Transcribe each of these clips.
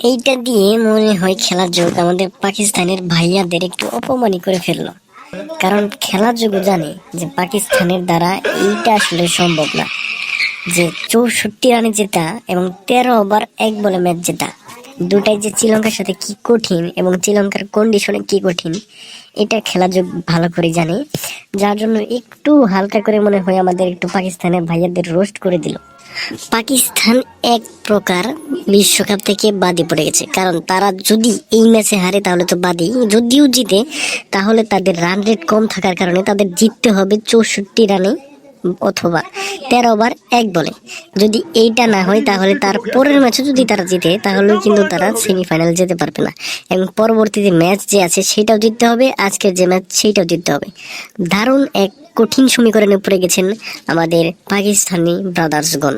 এইটা দিয়ে মনে হয় খেলার যোগ আমাদের পাকিস্তানের ভাইয়াদের একটু অপমানই করে ফেললো, কারণ খেলার যোগ জানে যে পাকিস্তানের দ্বারা এইটা আসলে সম্ভব না, যে 64 রানে জেতা এবং 13 ওভার 1 বলে ম্যাচ জেতা, দুটাই যে শ্রীলঙ্কার সাথে কি কঠিন এবং শ্রীলঙ্কার কন্ডিশনে কি কঠিন এটা খেলা যোগ ভালো করে জানে, যার জন্য একটু হালকা করে মনে হয় আমাদের একটু পাকিস্তানের ভাইয়াদের রোস্ট করে দিল। পাকিস্তান এক প্রকার বিশ্বকাপ থেকে বাদই পড়ে গেছে, কারণ তারা যদি এই ম্যাচে হারে তাহলে তো বাদই, যদিও জিতে তাহলে তাদের রান রেট কম থাকার কারণে তাদের জিততে হবে 64 রানে অথবা 13 ওভার 1 বলে। যদি এইটা না হয় তাহলে তার পরের ম্যাচে যদি তারা জিতে তাহলে কিন্তু তারা সেমিফাইনাল যেতে পারবে না, এবং পরবর্তীতে ম্যাচ যে আছে সেটাও জিততে হবে, আজকের যে ম্যাচ সেইটাও জিততে হবে। দারুণ এক কঠিন সমীকরণে পড়ে গেছেন আমাদের পাকিস্তানি ব্রাদার্সগণ।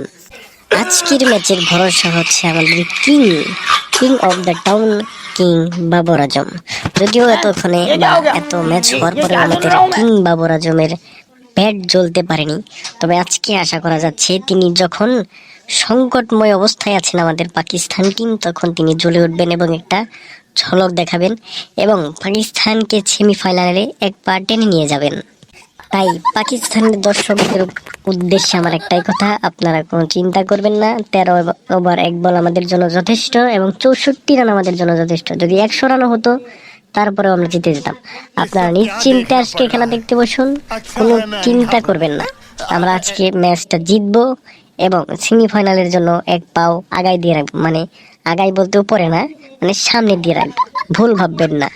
আজকের ম্যাচের ভরসা হচ্ছে আমাদের king of the town, king Babar Azam. যদিও এতক্ষণে এত ম্যাচ হওয়ার পরে আমাদের কিং বাবর আজমের ব্যাট জ্বলতে পারেনি, তবে আজকে আশা করা যাচ্ছে তিনি যখন সংকটময় অবস্থায় আছেন আমাদের পাকিস্তান টিম, তখন তিনি জ্বলে উঠবেন এবং একটা ঝলক দেখাবেন এবং পাকিস্তানকে সেমিফাইনালে এক পা টেনে নিয়ে যাবেন। তাই পাকিস্তানের দর্শকদের উদ্দেশ্যে আমার একটাই কথা, আপনারা কোনো চিন্তা করবেন না, 13 ওভার 1 বল আমাদের জন্য যথেষ্ট এবং 64 রান আমাদের জন্য যথেষ্ট। যদি 100 রানও হতো তারপরেও আমরা জিতে যেতাম। আপনারা নিশ্চিন্তে আজকে খেলা দেখতে বসুন, কোনো চিন্তা করবেন না, আমরা আজকে ম্যাচটা জিতবো এবং সেমিফাইনালের জন্য এক পাও আগায় দিয়ে রাখবো, মানে আগাই বলতে উপরে না, মানে সামনে দিয়ে রাখবো, ভুল ভাববেন না।